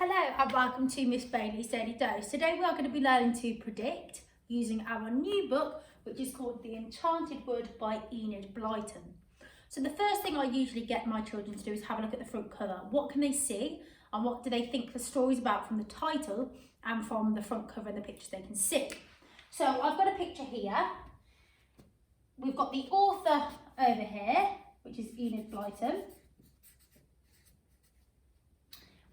Hello and welcome to Miss Bailey's Daily Dose. Today we are going to be learning to predict using our new book, which is called The Enchanted Wood by Enid Blyton. So the first thing I usually get my children to do is have a look at the front cover. What can they see and what do they think the story's about from the title and from the front cover and the pictures they can see. So I've got a picture here. We've got the author over here, which is Enid Blyton.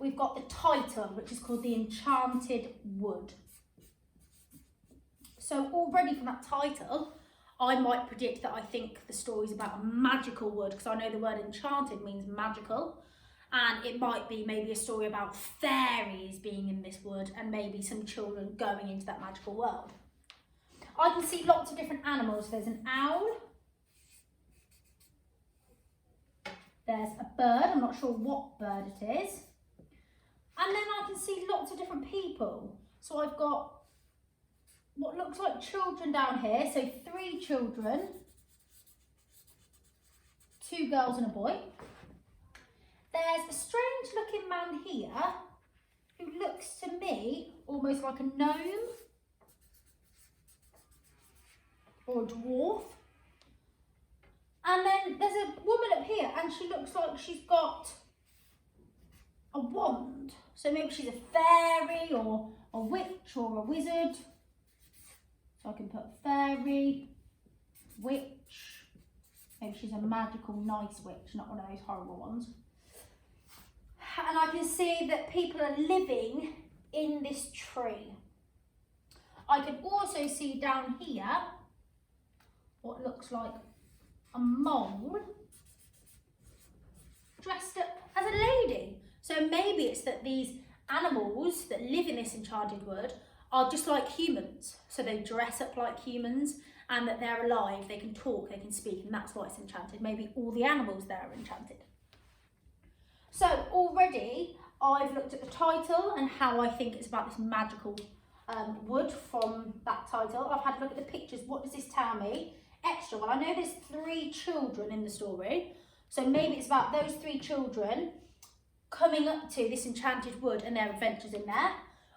We've got the title, which is called The Enchanted Wood. So already from that title, I might predict that I think the story's about a magical wood, because I know the word enchanted means magical. And it might be maybe a story about fairies being in this wood and maybe some children going into that magical world. I can see lots of different animals. There's an owl. There's a bird. I'm not sure what bird it is. And then I can see lots of different people. So I've got what looks like children down here. So 3 children, 2 girls and a boy. There's a strange looking man here who looks to me almost like a gnome or a dwarf. And then there's a woman up here and she looks like she's got a wand. So maybe she's a fairy or a witch or a wizard. So I can put fairy, witch. Maybe she's a magical nice witch, not one of those horrible ones. And I can see that people are living in this tree. I can also see down here what looks like a mole dressed up as a lady. So maybe it's that these animals that live in this enchanted wood are just like humans. So they dress up like humans and that they're alive, they can talk, they can speak, and that's why it's enchanted. Maybe all the animals there are enchanted. So already I've looked at the title and how I think it's about this magical wood from that title. I've had a look at the pictures. What does this tell me? Extra, well, I know there's 3 children in the story. So maybe it's about those 3 children coming up to this enchanted wood and their adventures in there.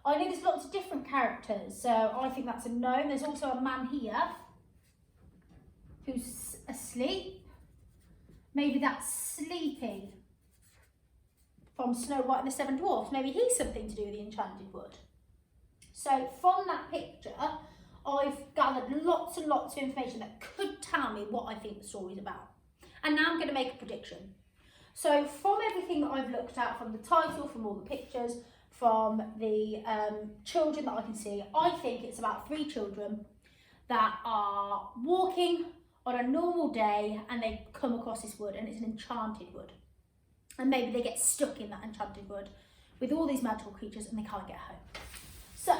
I know there's lots of different characters, so I think that's a gnome. There's also a man here who's asleep. Maybe that's Sleepy from Snow White and the 7 Dwarfs. Maybe he's something to do with the enchanted wood. So from that picture, I've gathered lots and lots of information that could tell me what I think the story's about. And now I'm going to make a prediction. So from everything that I've looked at, from the title, from all the pictures, from the children that I can see, I think it's about 3 children that are walking on a normal day and they come across this wood and it's an enchanted wood. And maybe they get stuck in that enchanted wood with all these magical creatures and they can't get home. So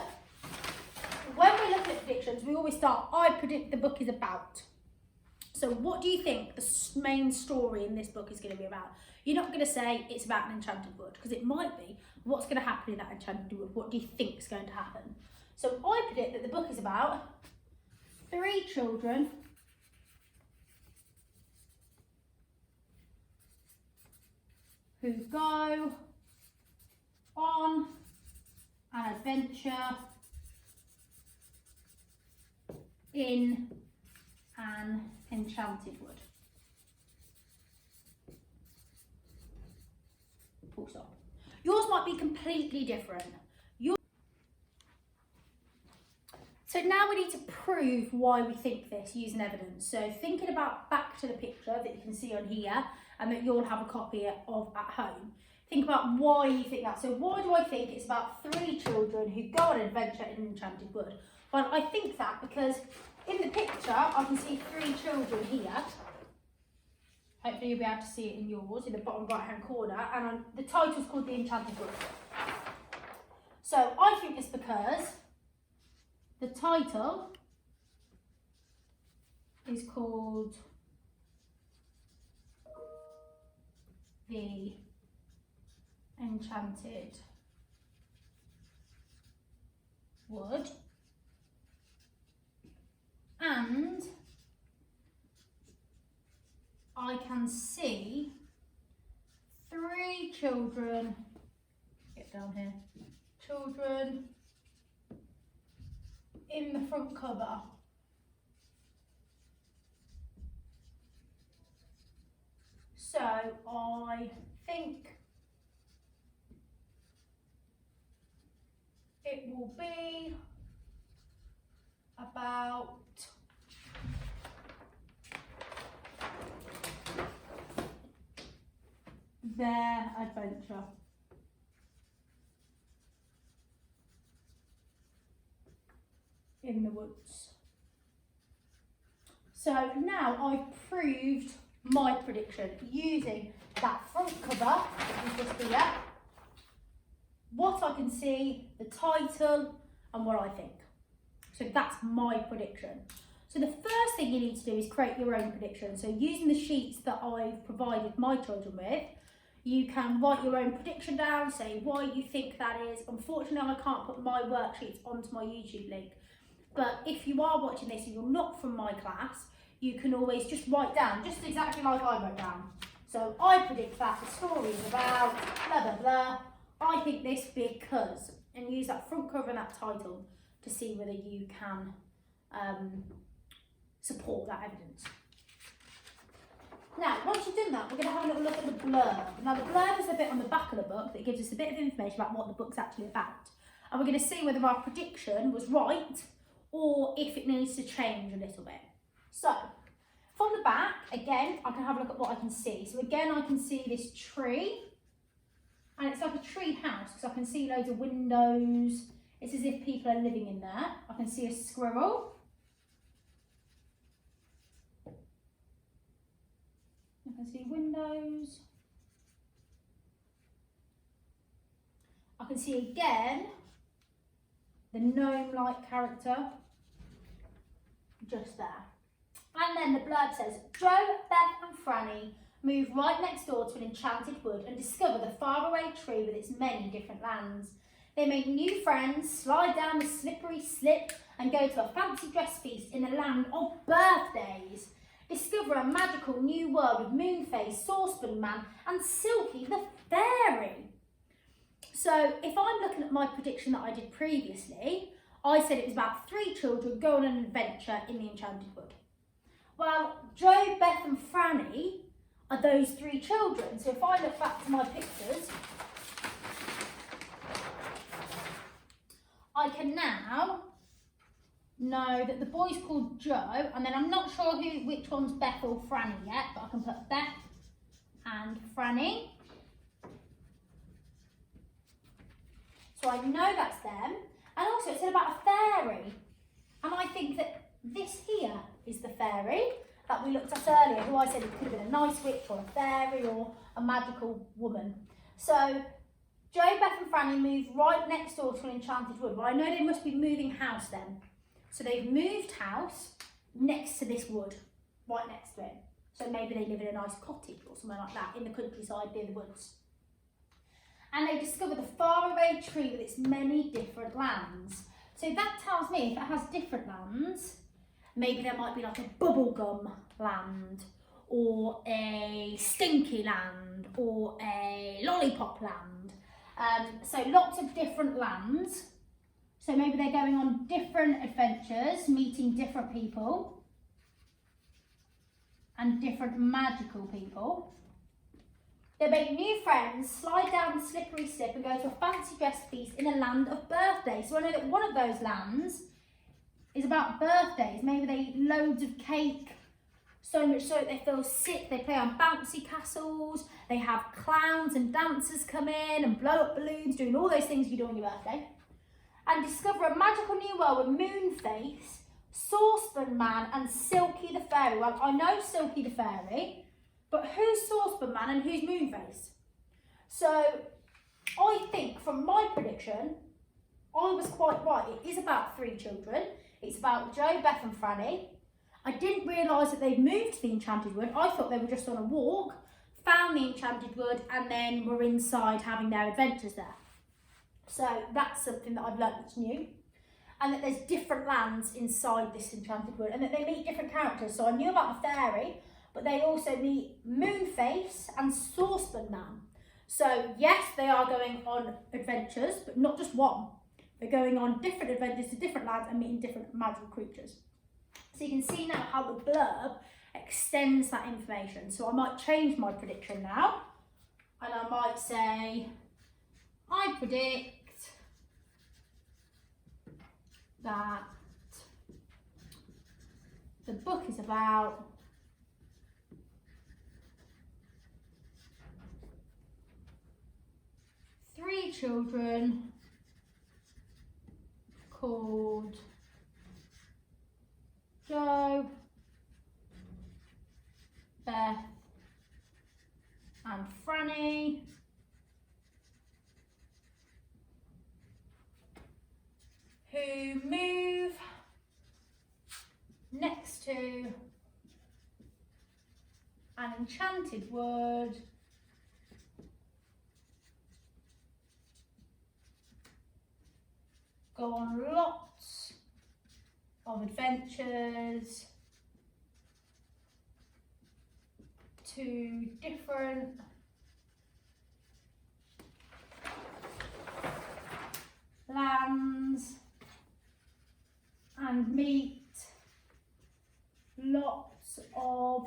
when we look at predictions, we always start, I predict the book is about. So what do you think the main story in this book is going to be about? You're not going to say it's about an enchanted wood, because it might be. What's going to happen in that enchanted wood? What do you think is going to happen? So I predict that the book is about 3 children who go on an adventure in an enchanted wood. Full stop. Yours might be completely different. So now we need to prove why we think this using evidence. So thinking about back to the picture that you can see on here and that you'll have a copy of at home. Think about why you think that. So why do I think it's about 3 children who go on an adventure in an enchanted wood? Well, I think that because in the picture, I can see 3 children here. Hopefully you'll be able to see it in yours, in the bottom right-hand corner. And the title's called The Enchanted Wood. So I think it's because the title is called The Enchanted Wood. And I can see 3 children picture down here. Children in the front cover. So I think it will be about their adventure. In the woods. So now I've proved my prediction using that front cover, which is just here, what I can see, the title, and what I think. So that's my prediction. So the first thing you need to do is create your own prediction. So using the sheets that I've provided my children with, you can write your own prediction down, say why you think that is. Unfortunately, I can't put my worksheets onto my YouTube link. But if you are watching this and you're not from my class, you can always just write down, just exactly like I wrote down. So I predict that the story is about blah, blah, blah. I think this because, and use that front cover and that title to see whether you can support that evidence. Now, once you've done that, we're going to have a little look at the blurb. Now, the blurb is the bit on the back of the book that gives us a bit of information about what the book's actually about. And we're going to see whether our prediction was right or if it needs to change a little bit. So, from the back, again, I can have a look at what I can see. So again, I can see this tree, and it's like a tree house, because I can see loads of windows. It's as if people are living in there. I can see a squirrel. I can see windows. I can see again the gnome-like character just there. And then the blurb says, Joe, Beth and Franny move right next door to an enchanted wood and discover the faraway tree with its many different lands. They make new friends, slide down the slippery slip and go to a fancy dress feast in a land of birthdays. Discover a magical new world with Moonface, Saucepan Man and Silky the Fairy. So if I'm looking at my prediction that I did previously, I said it was about 3 children go on an adventure in the Enchanted Wood. Well, Joe, Beth and Franny are those 3 children. So if I look back to my pictures, I can now know that the boy's called Joe, and then I'm not sure which one's Beth or Franny yet, but I can put Beth and Franny. So I know that's them. And also it said about a fairy. And I think that this here is the fairy that we looked at earlier, who I said it could have been a nice witch or a fairy or a magical woman. So Joe, Beth and Franny move right next door to an enchanted wood. Well, I know they must be moving house then. So they've moved house next to this wood, right next to it. So maybe they live in a nice cottage or something like that in the countryside near the woods. And they discover the faraway tree with its many different lands. So that tells me if it has different lands, maybe there might be like a bubblegum land, or a stinky land, or a lollipop land. So lots of different lands. So maybe they're going on different adventures, meeting different people, and different magical people. They make new friends, slide down the slippery slip and go to a fancy dress feast in a land of birthdays. So I know that one of those lands is about birthdays. Maybe they eat loads of cake, so much so that they feel sick. They play on bouncy castles. They have clowns and dancers come in and blow up balloons, doing all those things you do on your birthday. And discover a magical new world with Moonface, Saucepan Man and Silky the Fairy. Well, I know Silky the Fairy, but who's Saucepan Man and who's Moonface? So I think from my prediction, I was quite right. It is about 3 children. It's about Joe, Beth and Franny. I didn't realise that they'd moved to the Enchanted Wood. I thought they were just on a walk, found the Enchanted Wood and then were inside having their adventures there. So that's something that I've learnt that's new. And that there's different lands inside this Enchanted Wood and that they meet different characters. So I knew about the fairy, but they also meet Moonface and Saucepan Man. So yes, they are going on adventures, but not just one. They're going on different adventures to different lands and meeting different magical creatures. So you can see now how the blurb extends that information. So I might change my prediction now, and I might say, I predict that the book is about three children called Joe, Beth and Franny, who move next to an enchanted wood go on lots of adventures to different lands and meet lots of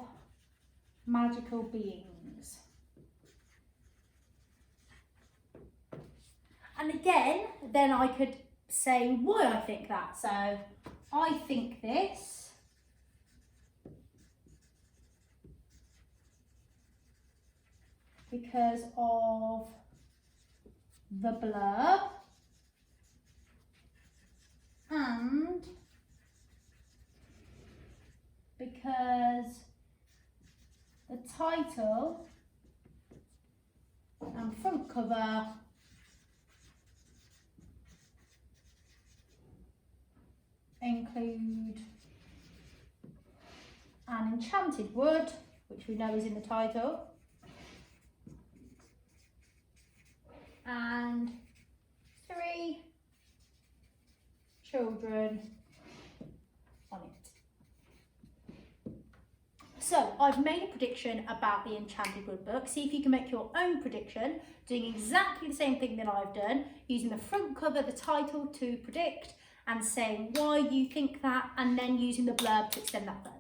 magical beings. And again, then I could say why I think that. So I think this because of the blurb and because the title and front cover include an enchanted wood, which we know is in the title, and three children on it. So I've made a prediction about the Enchanted Wood book. See if you can make your own prediction, doing exactly the same thing that I've done, using the front cover, the title to predict, and saying why you think that, and then using the blurb to extend that further.